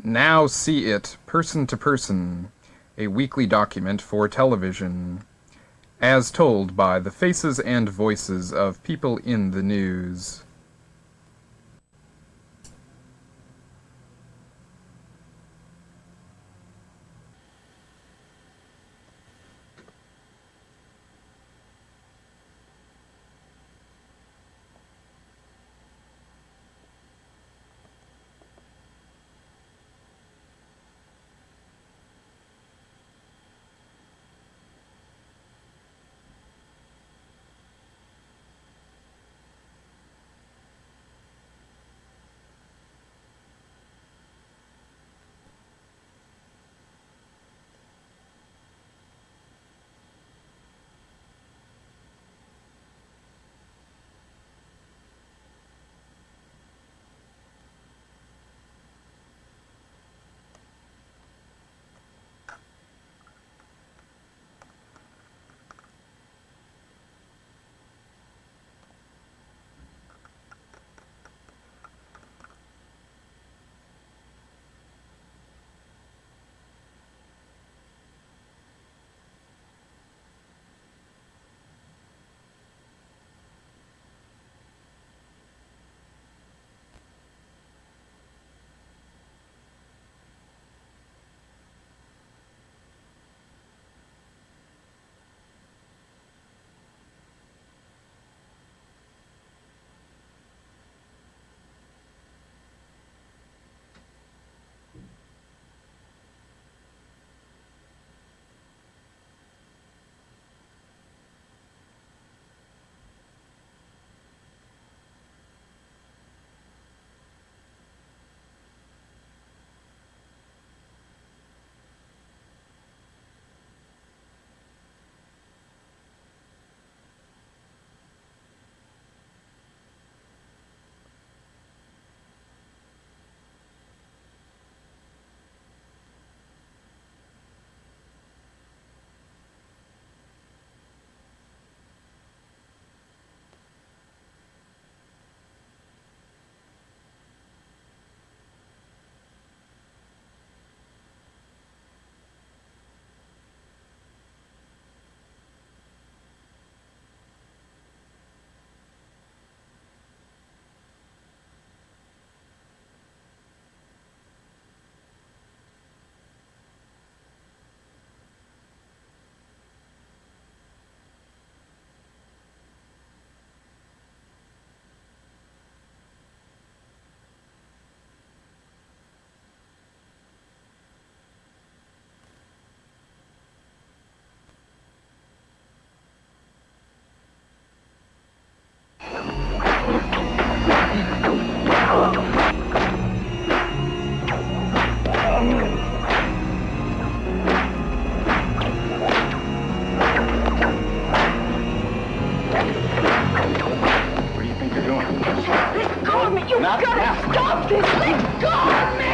Now see it, person to person, a weekly document for television, as told by the faces and voices of people in the news. What do you think you're doing? Let go of me! You've Not got now. to stop this! Let go of me!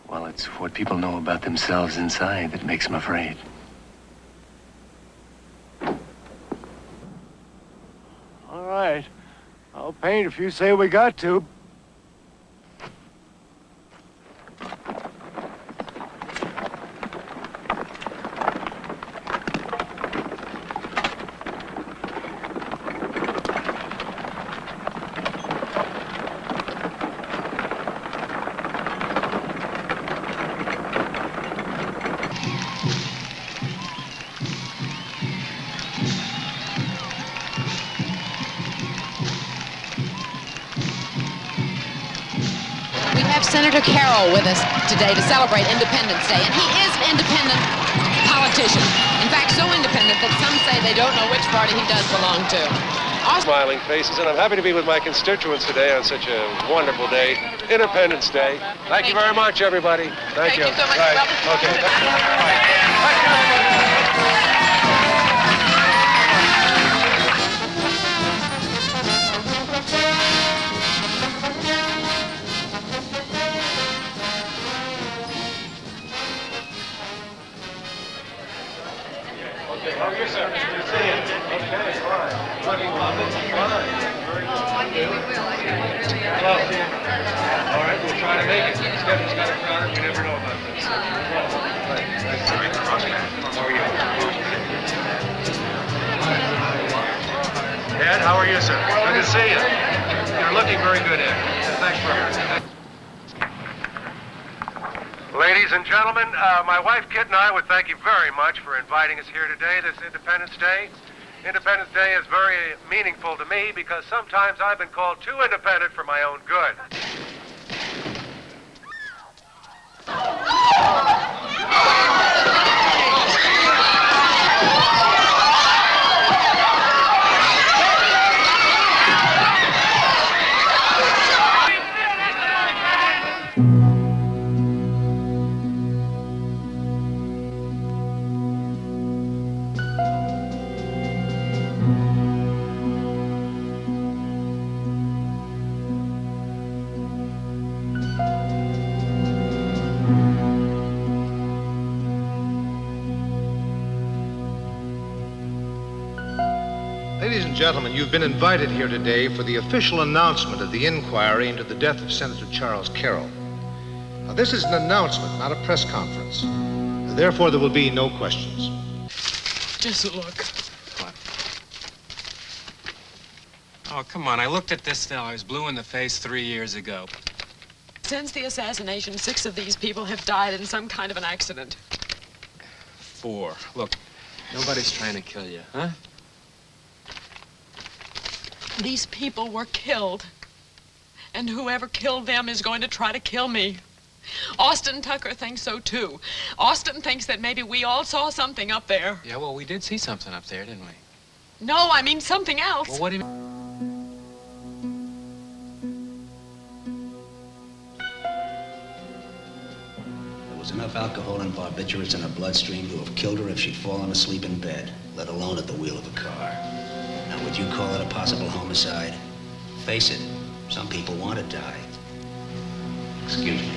Well, it's what people know about themselves inside that makes them afraid. All right. I'll paint if you say we got to. Senator Carroll with us today to celebrate Independence Day, and he is an independent politician. In fact, so independent that some say they don't know which party he does belong to. Smiling faces, and I'm happy to be with my constituents today on such a wonderful day, Independence Day. Thank you very much, everybody. Thank you. Thank you so much. Right. Welcome. Okay. Thank you, everybody. How are you, sir? Good to see you. Okay, fine. Looking lovely. Fine. Very good. Hello. All right, we'll try to make it. Schedule's got a crowd. We never know about this. Nice to meet you. How are you? Ed, how are you, sir? Good to see you. You're looking very good, Ed. Thanks for everything. Ladies and gentlemen, my wife Kit and I would thank you very much for inviting us here today, this Independence Day. Independence Day is very meaningful to me because sometimes I've been called too independent for my own good. Ladies and gentlemen, you've been invited here today for the official announcement of the inquiry into the death of Senator Charles Carroll. Now, this is an announcement, not a press conference. Therefore, there will be no questions. Just look. What? Oh, come on. I looked at this fellow. I was blue in the face 3 years ago. Since the assassination, 6 of these people have died in some kind of an accident. 4. Look, nobody's trying to kill you, huh? These people were killed. And whoever killed them is going to try to kill me. Austin Tucker thinks so, too. Austin thinks that maybe we all saw something up there. Yeah, well, we did see something up there, didn't we? No, I mean something else. Well, what do you mean? There was enough alcohol and barbiturates in her bloodstream to have killed her if she'd fallen asleep in bed, let alone at the wheel of a car. Now, would you call it a possible homicide? Face it, some people want to die. Excuse me.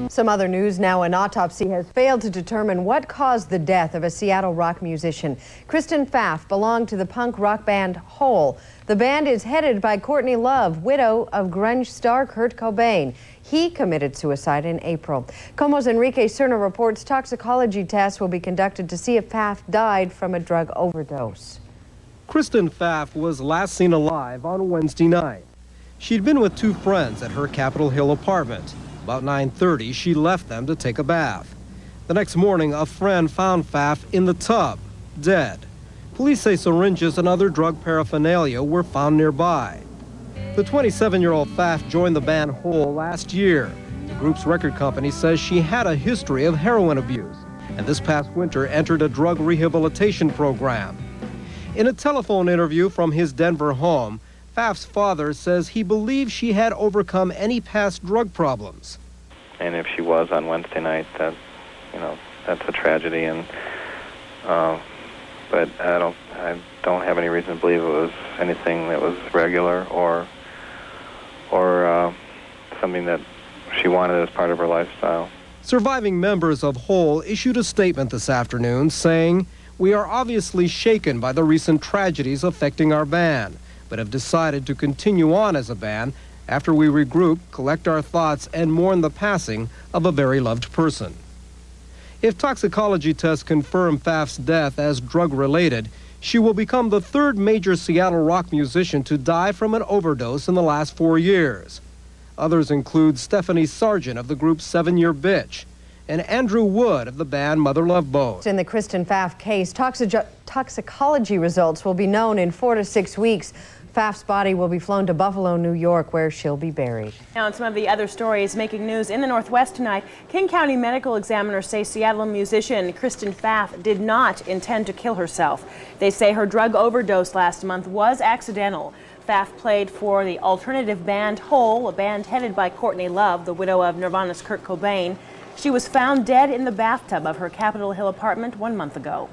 Some other news now. An autopsy has failed to determine what caused the death of a Seattle rock musician. Kristen Pfaff belonged to the punk rock band Hole. The band is headed by Courtney Love, widow of grunge star Kurt Cobain. He committed suicide in April. Como's Enrique Cerna reports toxicology tests will be conducted to see if Pfaff died from a drug overdose. Kristen Pfaff was last seen alive on Wednesday night. She'd been with 2 friends at her Capitol Hill apartment. About 9:30, she left them to take a bath. The next morning, a friend found Pfaff in the tub, dead. Police say syringes and other drug paraphernalia were found nearby. The 27-year-old Pfaff joined the band Hole last year. The group's record company says she had a history of heroin abuse, and this past winter entered a drug rehabilitation program. In a telephone interview from his Denver home, Pfaff's father says he believes she had overcome any past drug problems. And if she was on Wednesday night, that's a tragedy. And but I don't have any reason to believe it was anything that was regular or something that she wanted as part of her lifestyle. Surviving members of Hole issued a statement this afternoon saying, "We are obviously shaken by the recent tragedies affecting our band, but have decided to continue on as a band after we regroup, collect our thoughts, and mourn the passing of a very loved person. If toxicology tests confirm Pfaff's death as drug-related, she will become the third major Seattle rock musician to die from an overdose in the last 4 years. Others include Stephanie Sargent of the group 7 Year Bitch and Andrew Wood of the band Mother Love Bone. In the Kristen Pfaff case, toxicology results will be known in 4 to 6 weeks. Pfaff's body will be flown to Buffalo, New York, where she'll be buried. Now, on some of the other stories making news in the Northwest tonight, King County medical examiners say Seattle musician Kristen Pfaff did not intend to kill herself. They say her drug overdose last month was accidental. Pfaff played for the alternative band Hole, a band headed by Courtney Love, the widow of Nirvana's Kurt Cobain. She was found dead in the bathtub of her Capitol Hill apartment 1 month ago.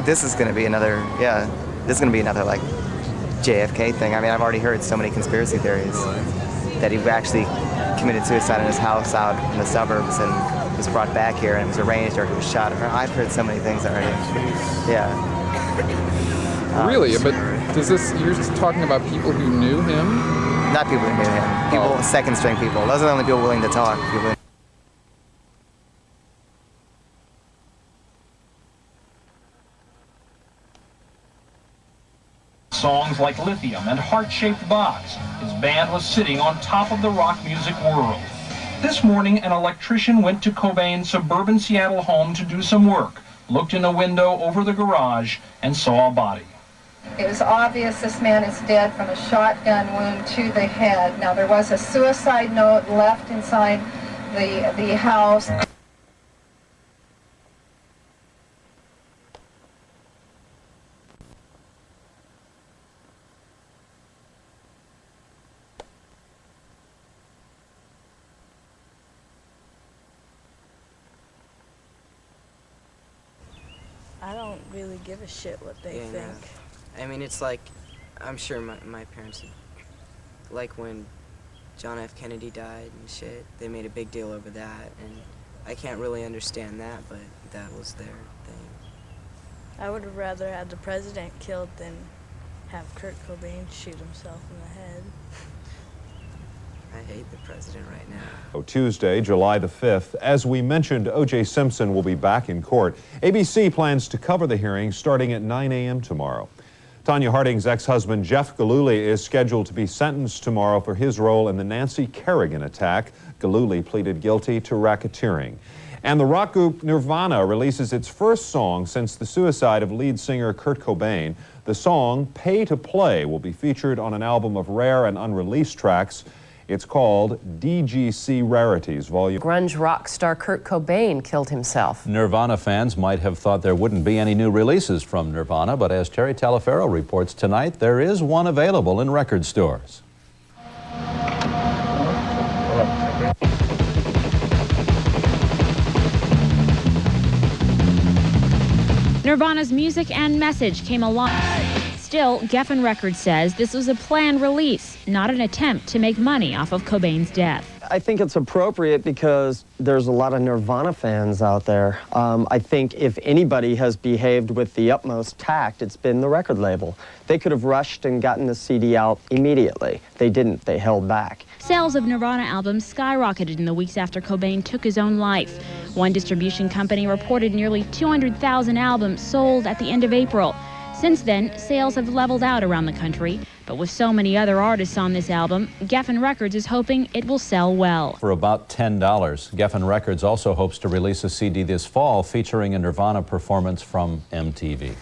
This is going to be another, this is going to be another like JFK thing. I mean, I've already heard so many conspiracy theories that he actually committed suicide in his house out in the suburbs and was brought back here and was arranged or he was shot. I've heard so many things already. Yeah. Really? But does this, you're just talking about people who knew him? Not people who knew him. People, second string people. Those are the only people willing to talk. People. Songs like Lithium and Heart-Shaped Box. His band was sitting on top of the rock music world. This morning, an electrician went to Cobain's suburban Seattle home to do some work, looked in a window over the garage, and saw a body. It was obvious this man is dead from a shotgun wound to the head. Now, there was a suicide note left inside the house. I don't really give a shit what they think. No. I mean, it's like, I'm sure my parents, like when John F. Kennedy died and shit, they made a big deal over that, and I can't really understand that, but that was their thing. I would have rather had the president killed than have Kurt Cobain shoot himself in the head. I hate the president right now. Tuesday, July the 5th. As we mentioned, O.J. Simpson will be back in court. ABC plans to cover the hearing starting at 9 a.m. tomorrow. Tanya Harding's ex-husband, Jeff Gillooly, is scheduled to be sentenced tomorrow for his role in the Nancy Kerrigan attack. Gillooly pleaded guilty to racketeering. And the rock group Nirvana releases its first song since the suicide of lead singer Kurt Cobain. The song, Pay to Play, will be featured on an album of rare and unreleased tracks. It's called DGC Rarities Volume. Grunge rock star Kurt Cobain killed himself. Nirvana fans might have thought there wouldn't be any new releases from Nirvana, but as Terry Talaferro reports tonight, there is one available in record stores. Nirvana's music and message came along. Still, Geffen Records says this was a planned release, not an attempt to make money off of Cobain's death. I think it's appropriate because there's a lot of Nirvana fans out there. I think if anybody has behaved with the utmost tact, it's been the record label. They could have rushed and gotten the CD out immediately. They didn't. They held back. Sales of Nirvana albums skyrocketed in the weeks after Cobain took his own life. One distribution company reported nearly 200,000 albums sold at the end of April. Since then, sales have leveled out around the country, but with so many other artists on this album, Geffen Records is hoping it will sell well. For about $10, Geffen Records also hopes to release a CD this fall featuring a Nirvana performance from MTV.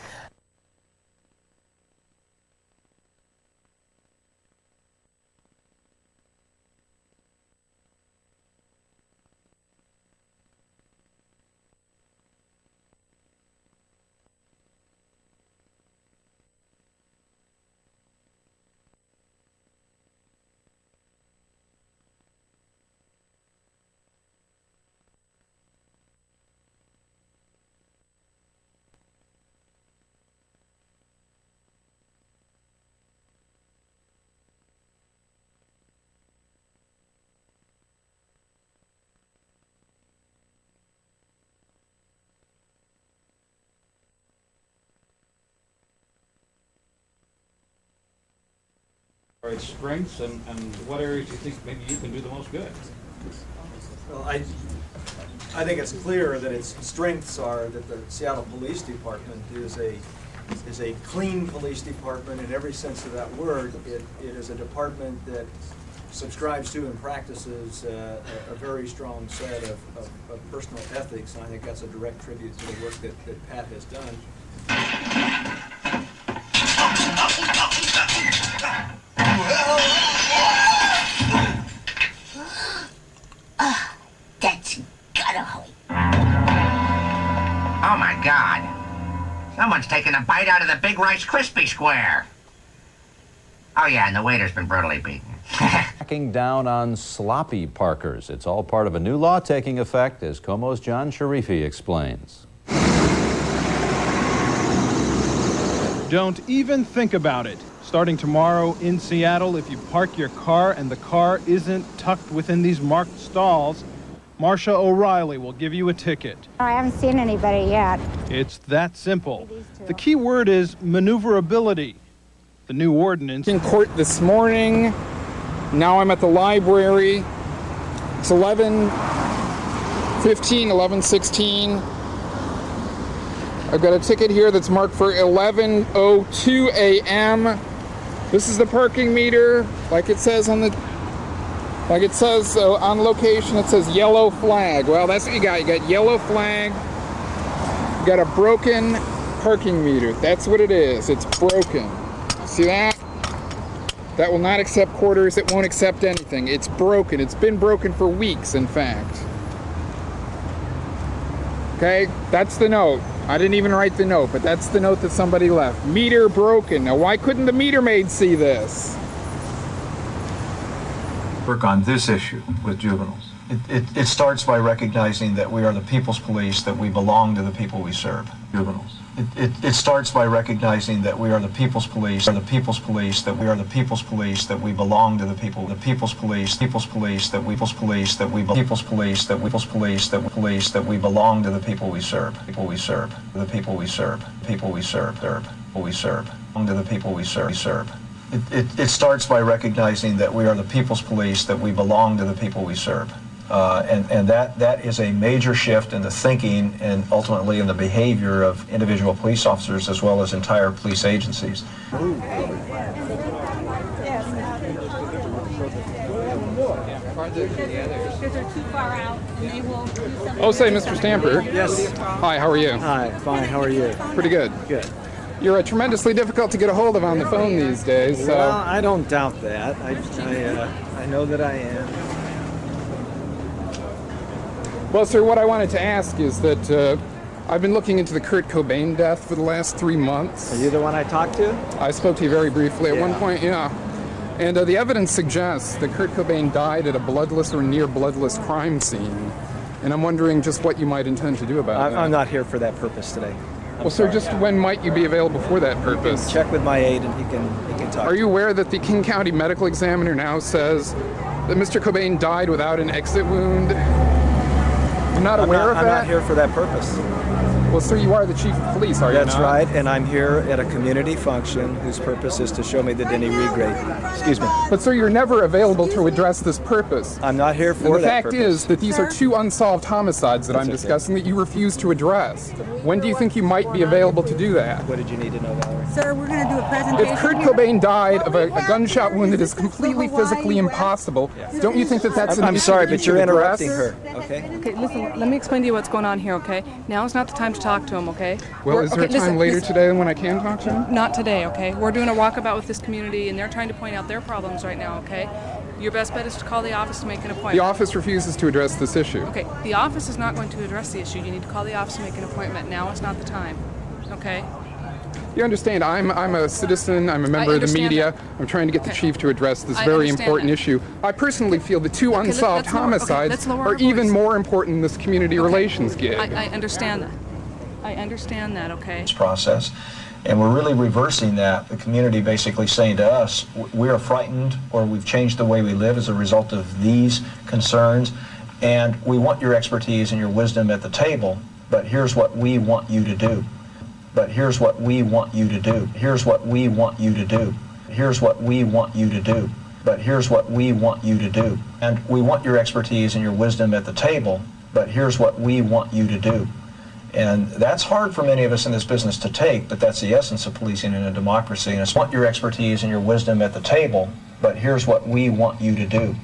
Are its strengths and what areas do you think maybe you can do the most good? Well, I think it's clear that its strengths are that the Seattle Police Department is a clean police department in every sense of that word. It is a department that subscribes to and practices a very strong set of personal ethics, and I think that's a direct tribute to the work that Pat has done. That's gotta hurt. Oh my God. Someone's taken a bite out of the big Rice Krispie square. Oh yeah, and the waiter's been brutally beaten. Cracking down on sloppy parkers. It's all part of a new law taking effect, as Como's John Sharifi explains. Don't even think about it. Starting tomorrow in Seattle, if you park your car and the car isn't tucked within these marked stalls, Marsha O'Reilly will give you a ticket. I haven't seen anybody yet. It's that simple. The key word is maneuverability. The new ordinance. In court this morning. Now I'm at the library. It's 11:15, 11:16. I've got a ticket here that's marked for 11:02 a.m. This is the parking meter, like it says on the, on location. It says yellow flag. Well, that's what you got. You got yellow flag. You got a broken parking meter. That's what it is. It's broken. See that? That will not accept quarters. It won't accept anything. It's broken. It's been broken for weeks, in fact. Okay, that's the note. I didn't even write the note, but that's the note that somebody left. Meter broken. Now, why couldn't the meter maid see this? Work on this issue with juveniles. It starts by recognizing that we are the people's police, that we belong to the people we serve. Juveniles. It starts by recognizing that we are the people's police, that we are the people's police, that we belong to the people, the people's police, that we belong to the people we serve, the people we serve, belong to the people we serve. It starts by recognizing that we are the people's police, that we belong to the people we serve. And that is a major shift in the thinking and ultimately in the behavior of individual police officers as well as entire police agencies. Oh, say, Mr. Stamper. Yes. Hi, how are you? Hi, fine. How are you? Pretty good. Good. You're tremendously difficult to get a hold of on the phone these days. So. Well, I don't doubt that. I know that I am. Well, sir, what I wanted to ask is that I've been looking into the Kurt Cobain death for the last 3 months. Are you the one I talked to? I spoke to you very briefly at one point, yeah. And the evidence suggests that Kurt Cobain died at a bloodless or near bloodless crime scene. And I'm wondering just what you might intend to do about that. I'm not here for that purpose today. Well, sir, just when might you be available for that purpose? Check with my aide and he can talk. Are you aware that the King County Medical Examiner now says that Mr. Cobain died without an exit wound? You're not aware of that? I'm not here for that purpose. Well, sir, you are the chief of police, are you not? That's right, and I'm here at a community function whose purpose is to show me the Denny regrade. Excuse me. But, sir, you're never available to address this purpose. I'm not here for that purpose. The fact is that these are 2 unsolved homicides that I'm discussing that you refuse to address. When do you think you might be available to do that? What did you need to know, Valerie? Sir, we're going to do a presentation. If Kurt Cobain died of a gunshot wound that is completely physically impossible, don't you think that that's an issue? I'm sorry, but you're address? interrupting her, okay? Okay, listen, let me explain to you what's going on here, okay? Now is not the time to talk to him, okay? Well, is there a time later today when I can talk to him? Not today, okay? We're doing a walkabout with this community, and they're trying to point out their problems right now, okay? Your best bet is to call the office to make an appointment. The office refuses to address this issue. Okay, the office is not going to address the issue. You need to call the office to make an appointment. Now is not the time, okay? You understand, I'm a citizen, I'm a member of the media. I'm trying to get the chief to address this very important issue. I personally feel the 2 unsolved homicides are even more important than this community relations gig. I understand that. I understand that, okay? Process. And we're really reversing that. The community basically saying to us, we are frightened or we've changed the way we live as a result of these concerns. And we want your expertise and your wisdom at the table, but here's what we want you to do. But here's what we want you to do. Here's what we want you to do. Here's what we want you to do. But here's what we want you to do. And we want your expertise and your wisdom at the table, but here's what we want you to do. And that's hard for many of us in this business to take, but that's the essence of policing in a democracy. And it's want your expertise and your wisdom at the table, but here's what we want you to do.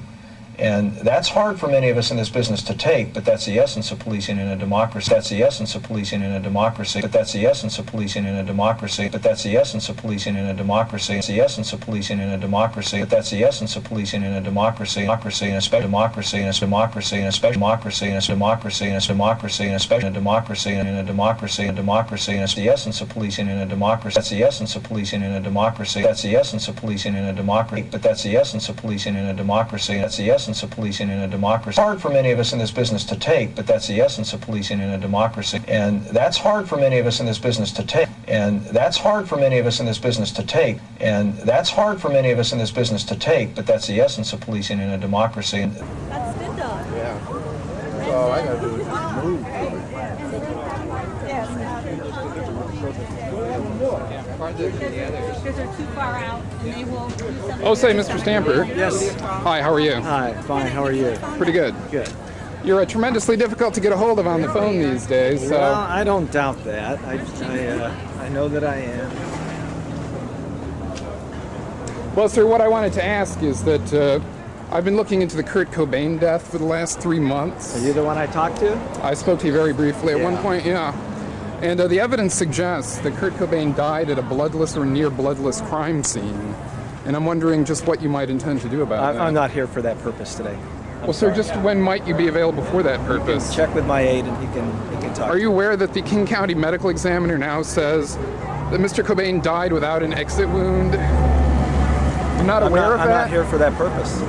And that's hard for many of us in this business to take, but that's the essence of policing in a democracy. That's the essence of policing in a democracy. But that's the essence of policing in a democracy. But that's the essence of policing in a democracy. It's the essence of policing in a democracy. But that's the essence of policing in a democracy. Democracy and a special democracy and a democracy and a special democracy and a democracy and a democracy and a special democracy and a democracy and democracy and it's the essence of policing in a democracy. That's the essence of policing in a democracy. That's the essence of policing in a democracy. But that's the essence of policing in a democracy. That's the essence of policing in a democracy. Hard for many of us in this business to take, but that's the essence of policing in a democracy. And that's hard for many of us in this business to take. And that's hard for many of us in this business to take. And that's hard for many of us in this business to take, but that's the essence of policing in a democracy. That's good dog. Yeah. All I gotta do is just move. Because they're too far out, and they will do something. Oh, say, Mr. Stamper. Yes. Hi, how are you? Hi, fine. How are you? Pretty good. Good. You're tremendously difficult to get a hold of on the phone these days. So. Well, I don't doubt that. I know that I am. Well, sir, what I wanted to ask is that I've been looking into the Kurt Cobain death for the last 3 months. Are you the one I talked to? I spoke to you very briefly at one point, yeah. And the evidence suggests that Kurt Cobain died at a bloodless or near bloodless crime scene. And I'm wondering just what you might intend to do about that. I'm not here for that purpose today. Well, sir, just when might you be available for that purpose? You can check with my aide and he can talk. Are you aware that the King County Medical Examiner now says that Mr. Cobain died without an exit wound? You're not aware of that? I'm not here for that purpose.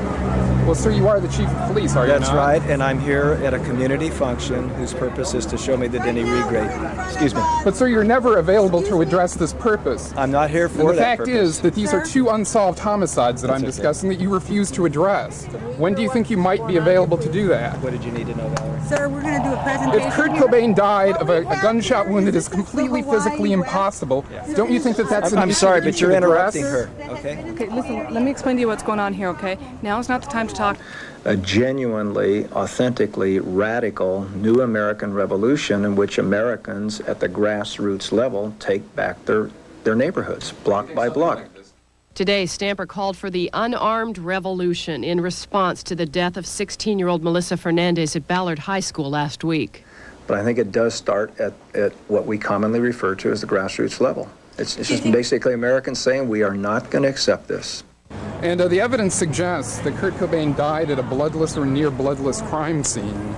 Well, sir, you are the chief of police, are you not? That's right, and I'm here at a community function whose purpose is to show me the Denny regrade. Excuse me. But, sir, you're never available to address this purpose. I'm not here for that purpose. The fact is that these are two unsolved homicides that I'm discussing that you refuse to address. When do you think you might be available to do that? What did you need to know, Valerie? Sir, we're going to do a presentation. If Kurt Cobain died of a gunshot wound that is completely physically impossible, don't you think that that's an issue I'm sorry, that you but you're should address? interrupting her, okay? Okay, listen, let me explain to you what's going on here, okay? Now is not the time to talk. A genuinely, authentically radical new American revolution in which Americans at the grassroots level take back their neighborhoods, block by block. Today, Stamper called for the unarmed revolution in response to the death of 16-year-old Melissa Fernandez at Ballard High School last week. But I think it does start at what we commonly refer to as the grassroots level. It's just basically Americans saying we are not going to accept this. And the evidence suggests that Kurt Cobain died at a bloodless or near bloodless crime scene.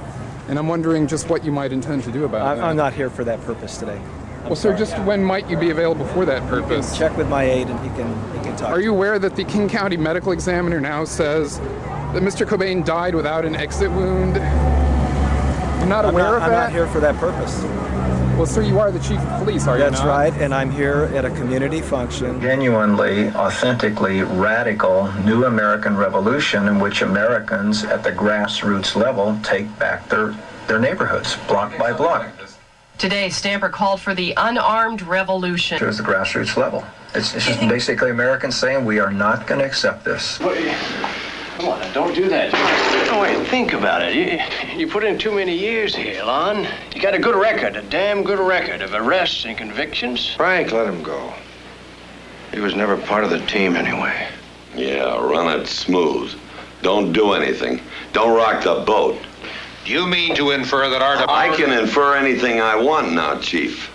And I'm wondering just what you might intend to do about that. I'm not here for that purpose today. Well, sir, just when might you be available for that purpose? You can check with my aide and he can talk. Are you aware that the King County Medical Examiner now says that Mr. Cobain died without an exit wound? You're not aware of that? I'm not here for that purpose. Well, sir, you are the chief of police, are you not? That's right, and I'm here at a community function. Genuinely, authentically radical new American revolution in which Americans at the grassroots level take back their neighborhoods, block by block. Today, Stamper called for the unarmed revolution. It's the grassroots level. It's just basically Americans saying we are not going to accept this. Come on, don't do that. No, wait, think about it. You put in too many years here, Lon. You got a good record, a damn good record of arrests and convictions. Frank, let him go. He was never part of the team anyway. Yeah, run it smooth. Don't do anything. Don't rock the boat. Do you mean to infer that our I can infer anything I want now, Chief.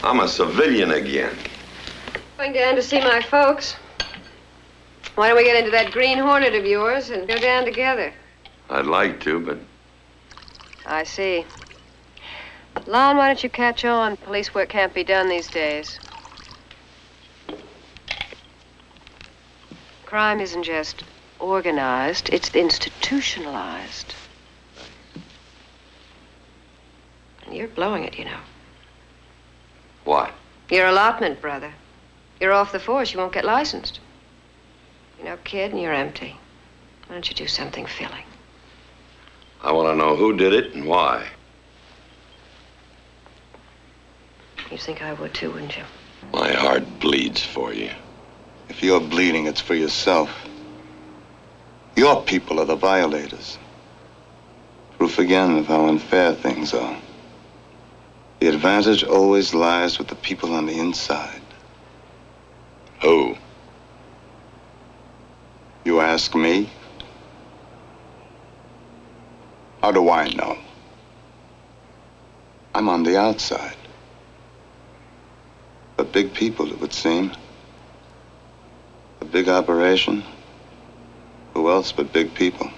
I'm a civilian again. Going down to see my folks. Why don't we get into that Green Hornet of yours and go down together? I'd like to, but I see. Lon, why don't you catch on? Police work can't be done these days. Crime isn't just organized, it's institutionalized. And you're blowing it, you know. what? Your allotment, brother. You're off the force, you won't get licensed. You know, kid, and you're empty. Why don't you do something filling? I want to know who did it and why. You think I would too, wouldn't you? My heart bleeds for you. If you're bleeding, it's for yourself. Your people are the violators. Proof again of how unfair things are. The advantage always lies with the people on the inside. Who? You ask me? How do I know? I'm on the outside. But big people, it would seem. A big operation. Who else but big people?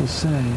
to say.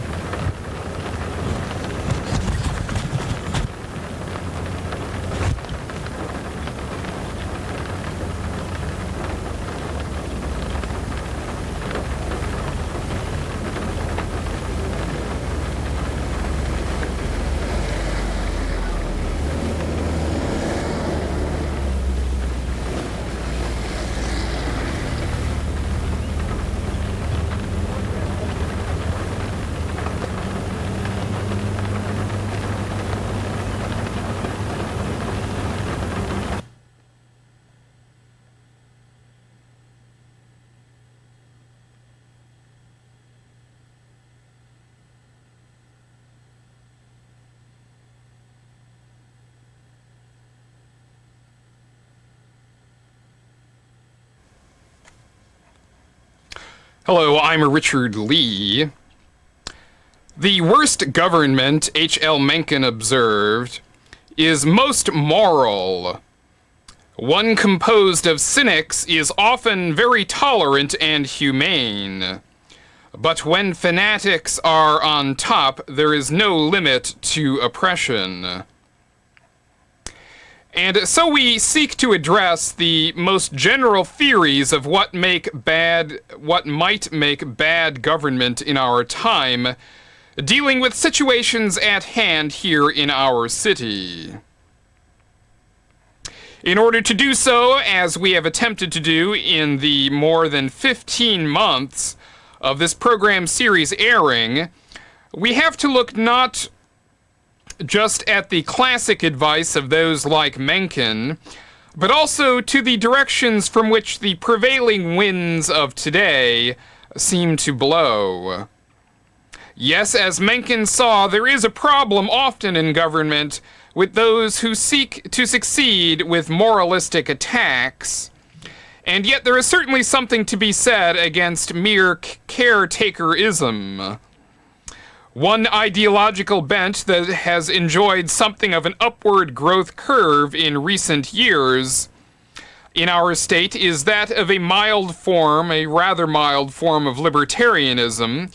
Hello, I'm Richard Lee. The worst government, H.L. Mencken observed, is most moral. One composed of cynics is often very tolerant and humane. But when fanatics are on top, there is no limit to oppression. And so we seek to address the most general theories of what might make bad government in our time, dealing with situations at hand here in our city. In order to do so, as we have attempted to do in the more than 15 months of this program series airing, we have to look not just at the classic advice of those like Mencken, but also to the directions from which the prevailing winds of today seem to blow. Yes, as Mencken saw, there is a problem often in government with those who seek to succeed with moralistic attacks, and yet there is certainly something to be said against mere caretakerism. One ideological bent that has enjoyed something of an upward growth curve in recent years in our state is that of a rather mild form of libertarianism.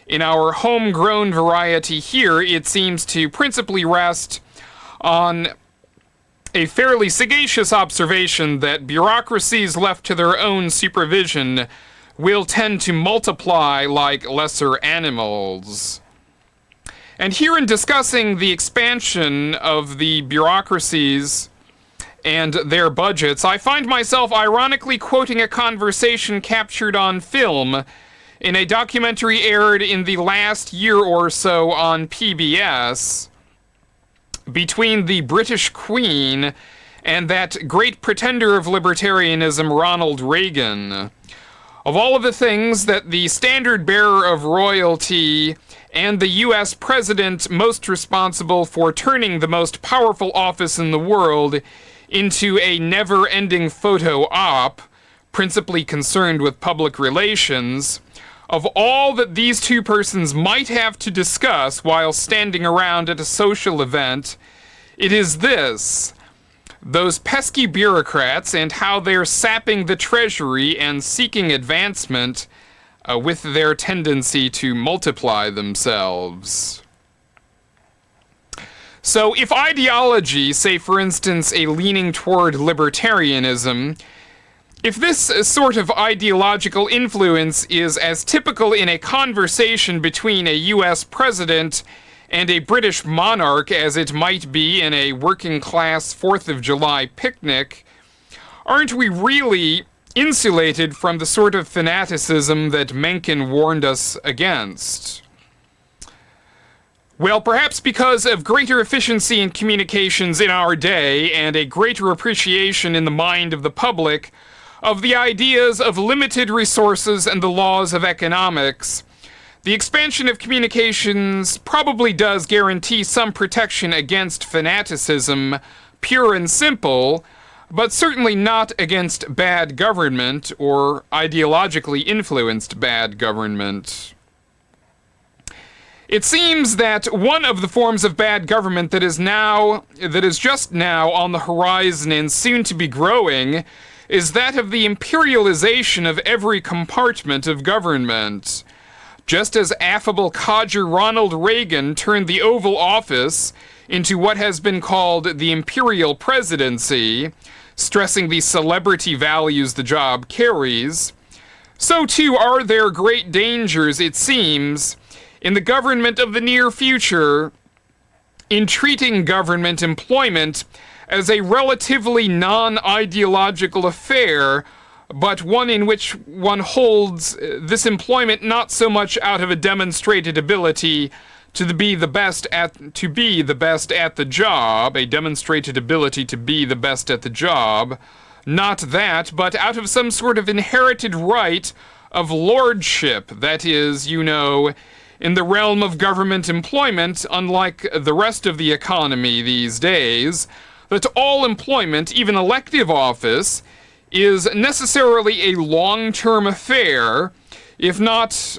In our homegrown variety here, it seems to principally rest on a fairly sagacious observation that bureaucracies left to their own supervision will tend to multiply like lesser animals. And here in discussing the expansion of the bureaucracies and their budgets, I find myself ironically quoting a conversation captured on film in a documentary aired in the last year or so on PBS between the British Queen and that great pretender of libertarianism, Ronald Reagan. Of all of the things that the standard bearer of royalty and the U.S. president most responsible for turning the most powerful office in the world into a never-ending photo op, principally concerned with public relations, of all that these two persons might have to discuss while standing around at a social event, it is this: those pesky bureaucrats and how they're sapping the treasury and seeking advancement with their tendency to multiply themselves. So if ideology, say for instance a leaning toward libertarianism, if this sort of ideological influence is as typical in a conversation between a U.S. president and a British monarch as it might be in a working-class 4th of July picnic, aren't we really insulated from the sort of fanaticism that Mencken warned us against? Well, perhaps because of greater efficiency in communications in our day and a greater appreciation in the mind of the public of the ideas of limited resources and the laws of economics, the expansion of communications probably does guarantee some protection against fanaticism, pure and simple, but certainly not against bad government or ideologically influenced bad government. It seems that one of the forms of bad government that is just now on the horizon and soon to be growing is that of the imperialization of every compartment of government. just as affable codger Ronald Reagan turned the Oval Office into what has been called the imperial presidency, stressing the celebrity values the job carries, so too are there great dangers, it seems, in the government of the near future in treating government employment as a relatively non-ideological affair, but one in which one holds this employment not so much out of a demonstrated ability to be the best at the job, a demonstrated ability to be the best at the job, not that, but out of some sort of inherited right of lordship, that is, you know, in the realm of government employment, unlike the rest of the economy these days, that all employment, even elective office, is necessarily a long-term affair, if not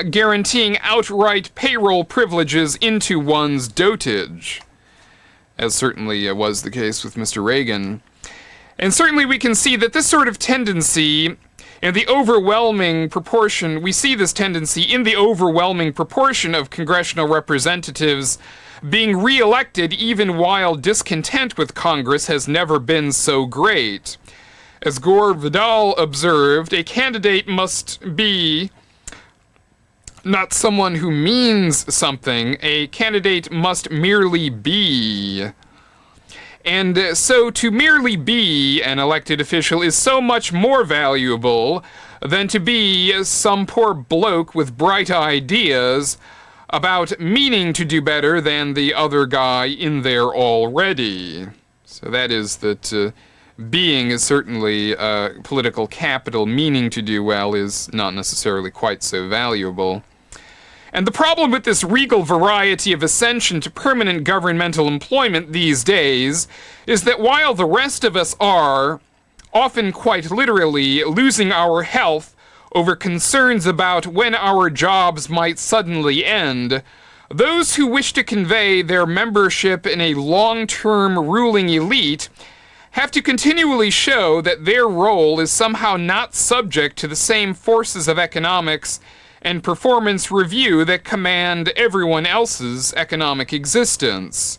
guaranteeing outright payroll privileges into one's dotage, as certainly was the case with Mr. Reagan. And certainly we can see that this sort of tendency, in the overwhelming proportion, we see this tendency in the overwhelming proportion of congressional representatives being re-elected even while discontent with Congress has never been so great. As Gore Vidal observed, a candidate must be not someone who means something, a candidate must merely be. And so to merely be an elected official is so much more valuable than to be some poor bloke with bright ideas about meaning to do better than the other guy in there already. So that is that being is certainly political capital. Meaning to do well is not necessarily quite so valuable. And the problem with this regal variety of ascension to permanent governmental employment these days is that while the rest of us are, often quite literally, losing our health over concerns about when our jobs might suddenly end, those who wish to convey their membership in a long-term ruling elite have to continually show that their role is somehow not subject to the same forces of economics and performance review that command everyone else's economic existence.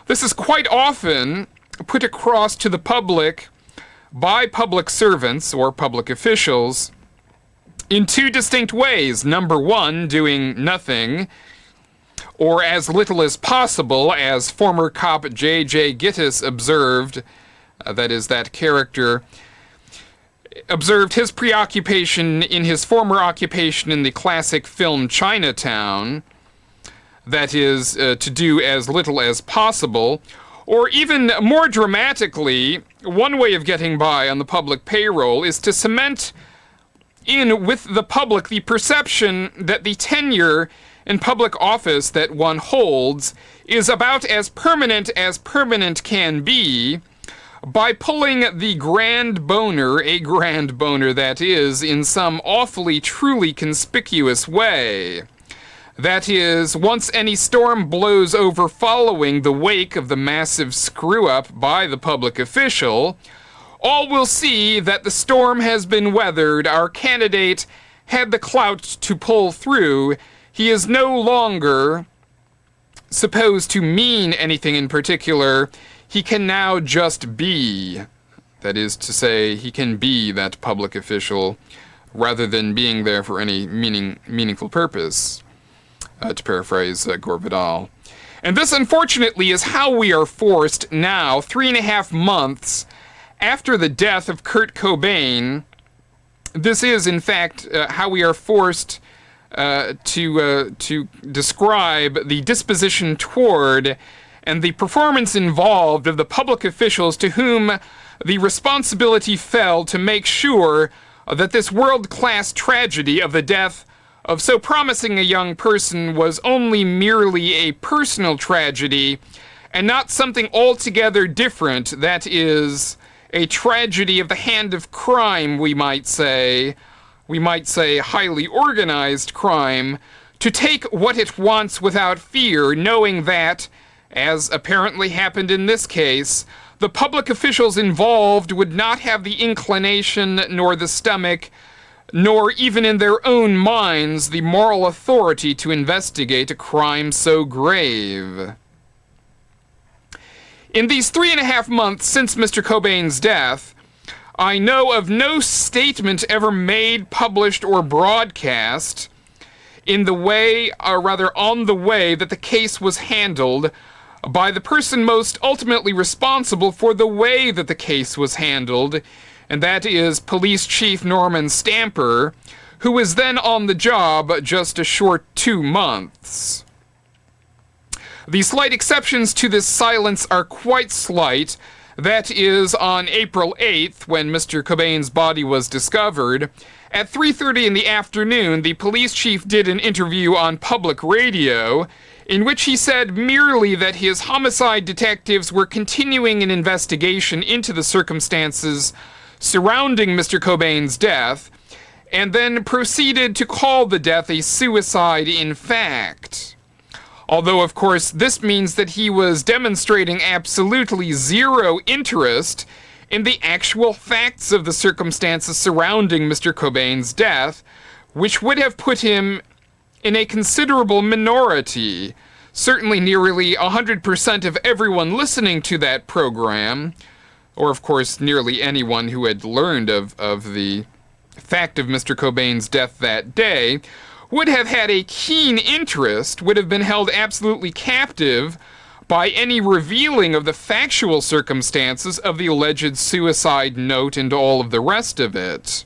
This is quite often put across to the public by public servants or public officials in two distinct ways. Number one, doing nothing, or as little as possible, as former cop J.J. Gittis observed, that is, that character observed his preoccupation in his former occupation in the classic film Chinatown, that is, to do as little as possible, or even more dramatically, one way of getting by on the public payroll is to cement in with the public the perception that the tenure in public office that one holds is about as permanent can be, by pulling the grand boner, a grand boner that is, in some awfully truly conspicuous way. That is, once any storm blows over following the wake of the massive screw-up by the public official, all will see that the storm has been weathered, our candidate had the clout to pull through, he is no longer supposed to mean anything in particular, he can now just be. That is to say, he can be that public official rather than being there for any meaningful purpose, to paraphrase Gore Vidal. And this, unfortunately, is how we are forced now, 3.5 months after the death of Kurt Cobain. This is, in fact, how we are forced to describe the disposition toward and the performance involved of the public officials to whom the responsibility fell to make sure that this world-class tragedy of the death of so promising a young person was only merely a personal tragedy and not something altogether different, that is, a tragedy of the hand of crime, we might say highly organized crime, to take what it wants without fear, knowing that, as apparently happened in this case, the public officials involved would not have the inclination nor the stomach nor even in their own minds the moral authority to investigate a crime so grave. In these 3.5 months since Mr. Cobain's death, I know of no statement ever made, published, or broadcast in the way, or rather on the way, that the case was handled by the person most ultimately responsible for the way that the case was handled, and that is Police Chief Norman Stamper, who was then on the job just a short 2 months. The slight exceptions to this silence are quite slight. That is, on April 8th, when Mr. Cobain's body was discovered, at 3:30 in the afternoon, the police chief did an interview on public radio in which he said merely that his homicide detectives were continuing an investigation into the circumstances surrounding Mr. Cobain's death, and then proceeded to call the death a suicide in fact. Although, of course, this means that he was demonstrating absolutely zero interest in the actual facts of the circumstances surrounding Mr. Cobain's death, which would have put him in a considerable minority. Certainly nearly 100% of everyone listening to that program, or of course nearly anyone who had learned of the fact of Mr. Cobain's death that day, would have had a keen interest, would have been held absolutely captive by any revealing of the factual circumstances of the alleged suicide note and all of the rest of it.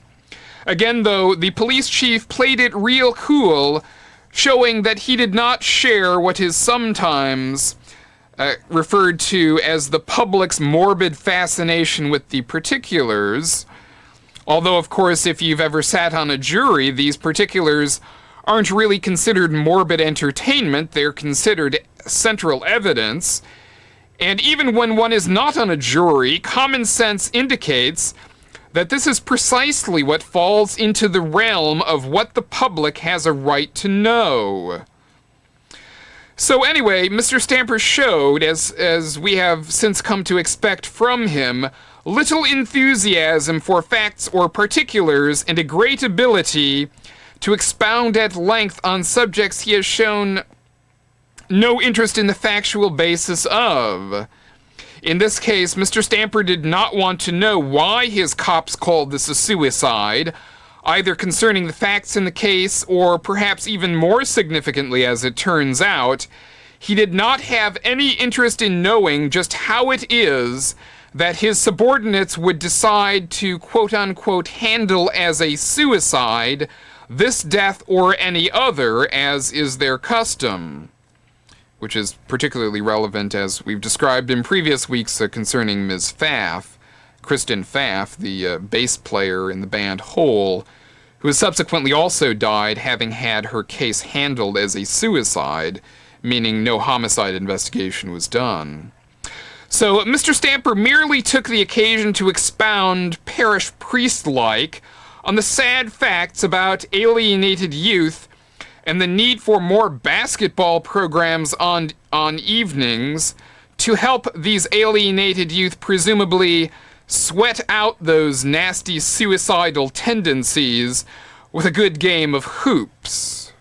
Again, though, the police chief played it real cool, showing that he did not share what is sometimes referred to as the public's morbid fascination with the particulars. Although, of course, if you've ever sat on a jury, these particulars aren't really considered morbid entertainment, they're considered central evidence. And even when one is not on a jury, common sense indicates that this is precisely what falls into the realm of what the public has a right to know. So anyway, Mr. Stamper showed, as we have since come to expect from him, little enthusiasm for facts or particulars and a great ability to expound at length on subjects he has shown no interest in the factual basis of. In this case, Mr. Stamper did not want to know why his cops called this a suicide, either concerning the facts in the case or perhaps even more significantly, as it turns out, he did not have any interest in knowing just how it is that his subordinates would decide to quote-unquote handle as a suicide this death or any other, as is their custom, which is particularly relevant, as we've described in previous weeks, concerning Ms. Pfaff, Kristen Pfaff, the bass player in the band Hole, who has subsequently also died, having had her case handled as a suicide, meaning no homicide investigation was done. So Mr. Stamper merely took the occasion to expound parish priest-like on the sad facts about alienated youth and the need for more basketball programs on evenings to help these alienated youth presumably sweat out those nasty suicidal tendencies with a good game of hoops.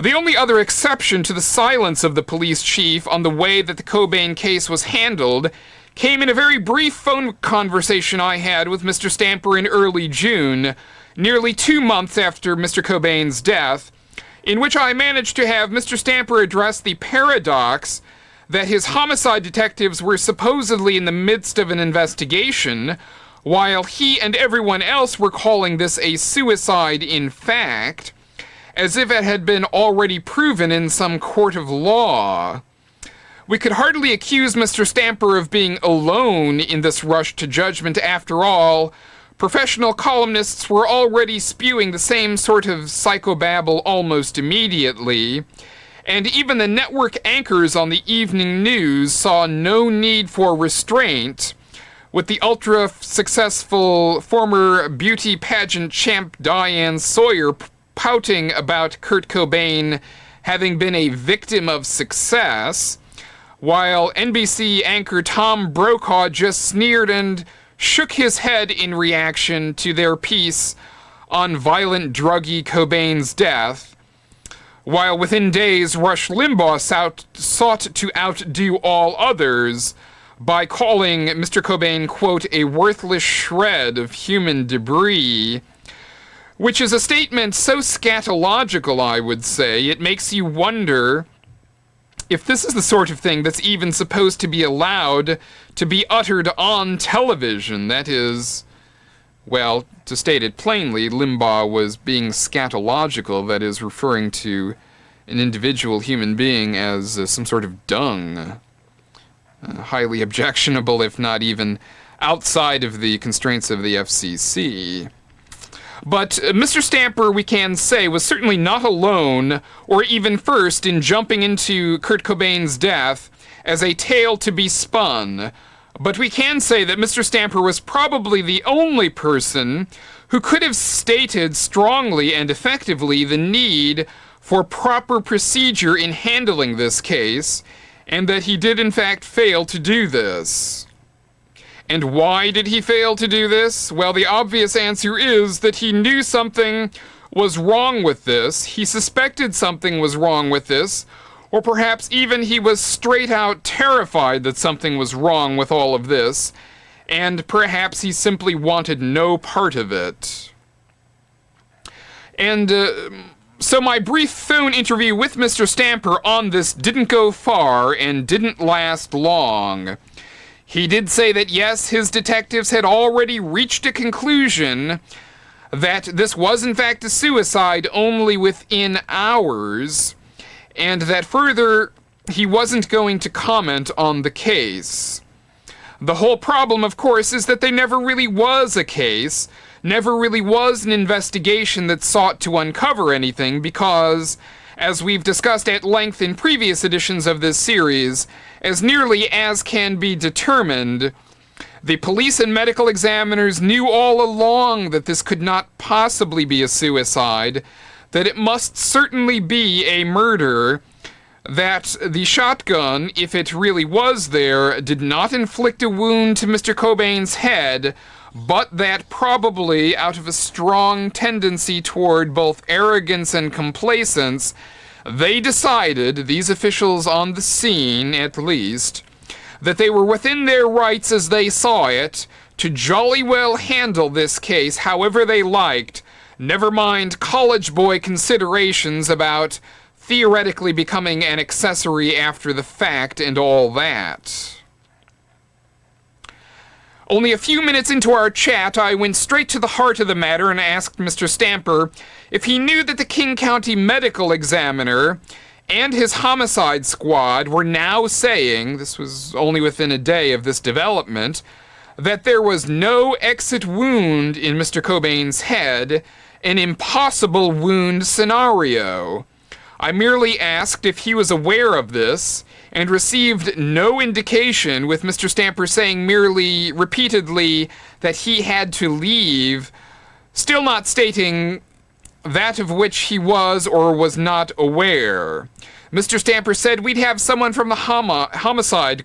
The only other exception to the silence of the police chief on the way that the Cobain case was handled came in a very brief phone conversation I had with Mr. Stamper in early June, nearly 2 months after Mr. Cobain's death, in which I managed to have Mr. Stamper address the paradox that his homicide detectives were supposedly in the midst of an investigation, while he and everyone else were calling this a suicide in fact, as if it had been already proven in some court of law. We could hardly accuse Mr. Stamper of being alone in this rush to judgment. After all, professional columnists were already spewing the same sort of psychobabble almost immediately, and even the network anchors on the evening news saw no need for restraint, with the ultra-successful former beauty pageant champ Diane Sawyer pouting about Kurt Cobain having been a victim of success, while NBC anchor Tom Brokaw just sneered and shook his head in reaction to their piece on violent druggie Cobain's death, while within days Rush Limbaugh sought to outdo all others by calling Mr. Cobain, quote, a worthless shred of human debris, which is a statement so scatological, I would say, it makes you wonder if this is the sort of thing that's even supposed to be allowed to be uttered on television. That is, well, to state it plainly, Limbaugh was being scatological, that is, referring to an individual human being as some sort of dung. Highly objectionable, if not even outside of the constraints of the FCC. But Mr. Stamper, we can say, was certainly not alone, or even first, in jumping into Kurt Cobain's death as a tale to be spun. But we can say that Mr. Stamper was probably the only person who could have stated strongly and effectively the need for proper procedure in handling this case, and that he did in fact fail to do this. And why did he fail to do this? Well, the obvious answer is that he knew something was wrong with this, he suspected something was wrong with this, or perhaps even he was straight out terrified that something was wrong with all of this, and perhaps he simply wanted no part of it. And so my brief phone interview with Mr. Stamper on this didn't go far and didn't last long. He did say that yes, his detectives had already reached a conclusion that this was in fact a suicide only within hours, and that further, he wasn't going to comment on the case. The whole problem, of course, is that there never really was a case, never really was an investigation that sought to uncover anything, because, as we've discussed at length in previous editions of this series, as nearly as can be determined, the police and medical examiners knew all along that this could not possibly be a suicide, that it must certainly be a murder, that the shotgun, if it really was there, did not inflict a wound to Mr. Cobain's head, but that probably, out of a strong tendency toward both arrogance and complacence, they decided, these officials on the scene at least, that they were within their rights as they saw it to jolly well handle this case however they liked, never mind college boy considerations about theoretically becoming an accessory after the fact and all that. Only a few minutes into our chat, I went straight to the heart of the matter and asked Mr. Stamper if he knew that the King County Medical Examiner and his homicide squad were now saying, this was only within a day of this development, that there was no exit wound in Mr. Cobain's head, an impossible wound scenario. I merely asked if he was aware of this, and received no indication, with Mr. Stamper saying merely repeatedly that he had to leave, still not stating that of which he was or was not aware. Mr. Stamper said we'd have someone from the homicide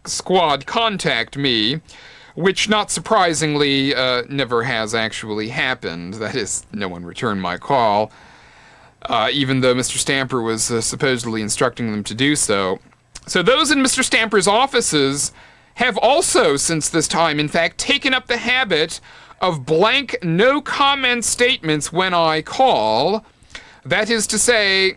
squad contact me, which, not surprisingly, never has actually happened. That is, no one returned my call. Even though Mr. Stamper was supposedly instructing them to do so. So those in Mr. Stamper's offices have also, since this time, in fact, taken up the habit of blank, no-comment statements when I call. That is to say,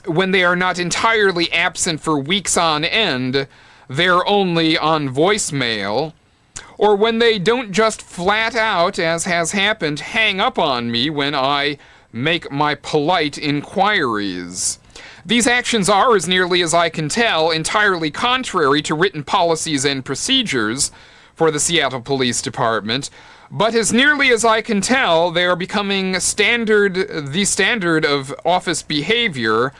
when they are not entirely absent for weeks on end, they're only on voicemail, or when they don't just flat out, as has happened, hang up on me when I make my polite inquiries. These actions are, as nearly as I can tell, entirely contrary to written policies and procedures for the Seattle Police Department, but as nearly as I can tell, they are becoming the standard of office behavior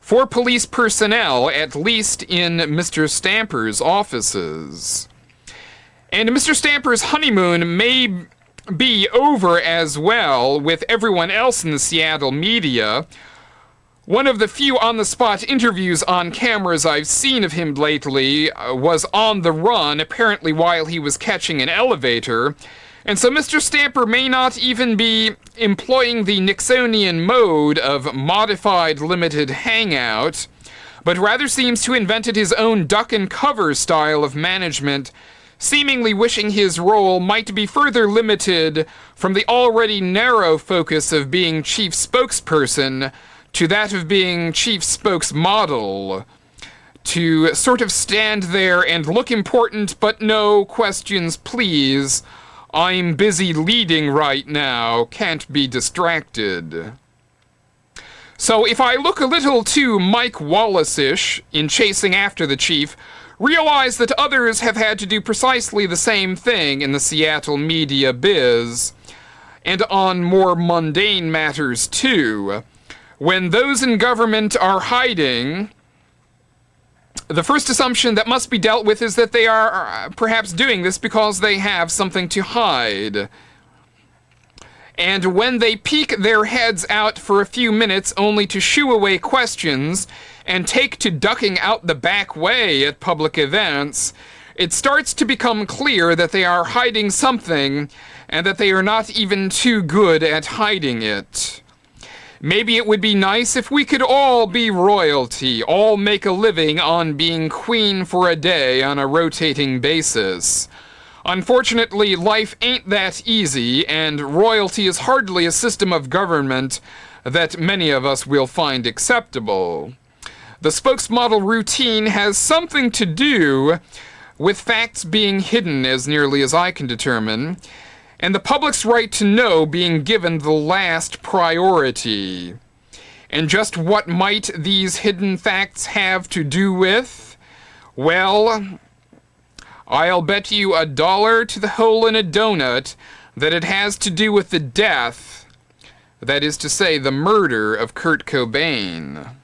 for police personnel, at least in Mr. Stamper's offices. And Mr. Stamper's honeymoon may be over as well with everyone else in the Seattle media. One of the few on-the-spot interviews on cameras I've seen of him lately was on the run, apparently while he was catching an elevator, And so Mr. Stamper may not even be employing the Nixonian mode of modified limited hangout, but rather seems to have invented his own duck and cover style of management, seemingly wishing his role might be further limited from the already narrow focus of being chief spokesperson to that of being chief spokesmodel, to sort of stand there and look important, but no questions please. I'm busy leading right now, can't be distracted. So if I look a little too Mike Wallace-ish in chasing after the chief, realize that others have had to do precisely the same thing in the Seattle media biz, and on more mundane matters too. When those in government are hiding, the first assumption that must be dealt with is that they are perhaps doing this because they have something to hide. And when they peek their heads out for a few minutes only to shoo away questions and take to ducking out the back way at public events, it starts to become clear that they are hiding something and that they are not even too good at hiding it. Maybe it would be nice if we could all be royalty, all make a living on being queen for a day on a rotating basis. Unfortunately, life ain't that easy, and royalty is hardly a system of government that many of us will find acceptable. The spokesmodel routine has something to do with facts being hidden as nearly as I can determine, and the public's right to know being given the last priority. And just what might these hidden facts have to do with? Well, I'll bet you $1 to the hole in a donut that it has to do with the death, that is to say, the murder of Kurt Cobain.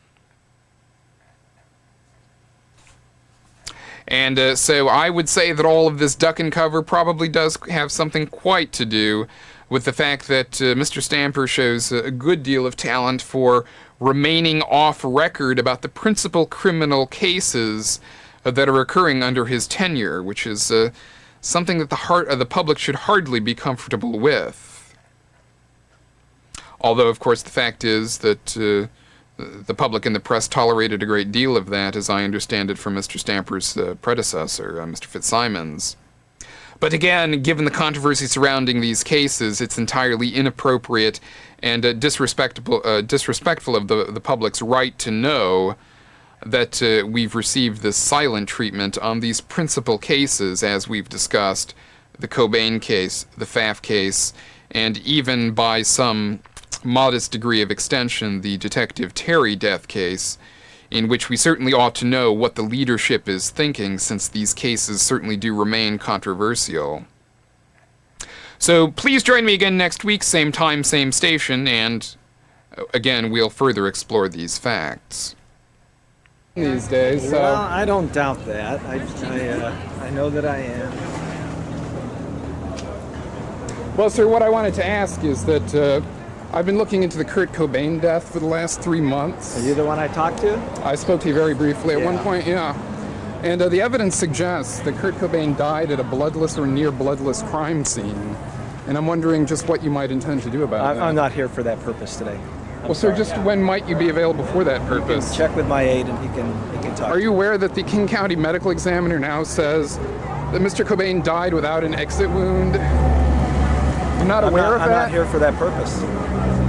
And so I would say that all of this duck and cover probably does have something quite to do with the fact that Mr. Stamper shows a good deal of talent for remaining off record about the principal criminal cases that are occurring under his tenure, which is something that the public should hardly be comfortable with. Although, of course, the fact is that the public and the press tolerated a great deal of that, as I understand it from Mr. Stamper's predecessor, Mr. Fitzsimons. But again, given the controversy surrounding these cases, it's entirely inappropriate and disrespectful of the public's right to know that we've received this silent treatment on these principal cases, as we've discussed, the Cobain case, the Pfaff case, and even by some modest degree of extension, the Detective Terry death case, in which we certainly ought to know what the leadership is thinking, since these cases certainly do remain controversial. So please join me again next week, same time, same station, and again, we'll further explore these facts. These days, so. Well, I don't doubt that. I know that I am. Well, sir, what I wanted to ask is that I've been looking into the Kurt Cobain death for the last 3 months. Are you the one I talked to? I spoke to you very briefly at one point, yeah. And the evidence suggests that Kurt Cobain died at a bloodless or near bloodless crime scene. And I'm wondering just what you might intend to do about that. I'm not here for that purpose today. Well, sir, just when might you be available for that purpose? You can check with my aide and he can talk. Are you aware that the King County Medical Examiner now says that Mr. Cobain died without an exit wound? You're not aware of that? I'm not here for that purpose.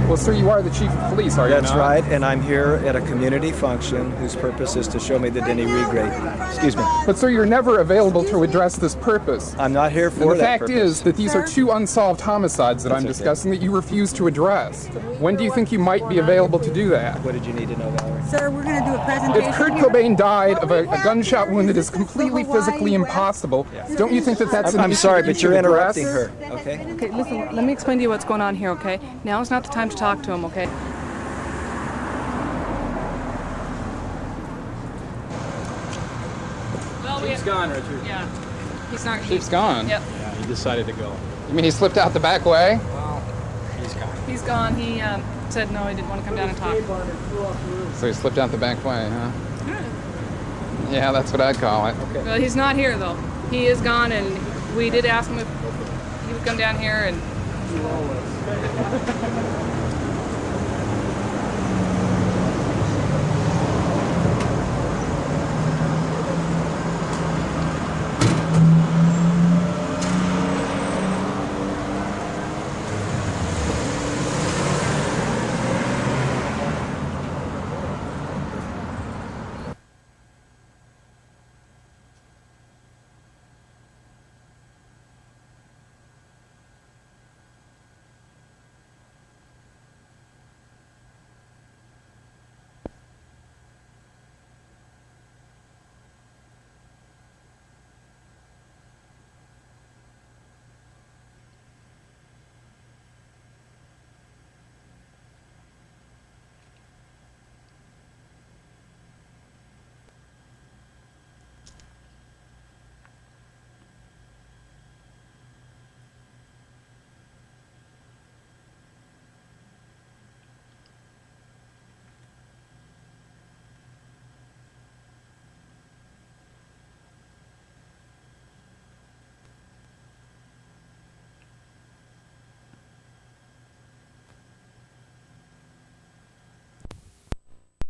Well, sir, you are the chief of police, are you not? That's right, and I'm here at a community function whose purpose is to show me the Denny regrade. Excuse me. But, sir, you're never available to address this purpose. I'm not here for that The fact purpose. is that these are 2 unsolved homicides that I'm discussing that you refuse to address. When do you think you might be available to do that? What did you need to know, Valerie? Sir, we're going to do a presentation. If Kurt Cobain died of a gunshot wound that is completely physically impossible, don't you think that that's an issue I'm sorry, that you but you're should address? interrupting her, okay? Okay, listen, let me explain to you what's going on here, okay? Now is not the time to talk to him, okay? Chief's gone, Richard. Yeah. He's not. Chief's gone? Yep. Yeah, he decided to go. You mean he slipped out the back way? Well, he's gone. He's gone. He said no, he didn't want to come down and talk. So he slipped out the back way, huh? Yeah, that's what I'd call it. Well, he's not here, though. He is gone, and we did ask him if he would come down here and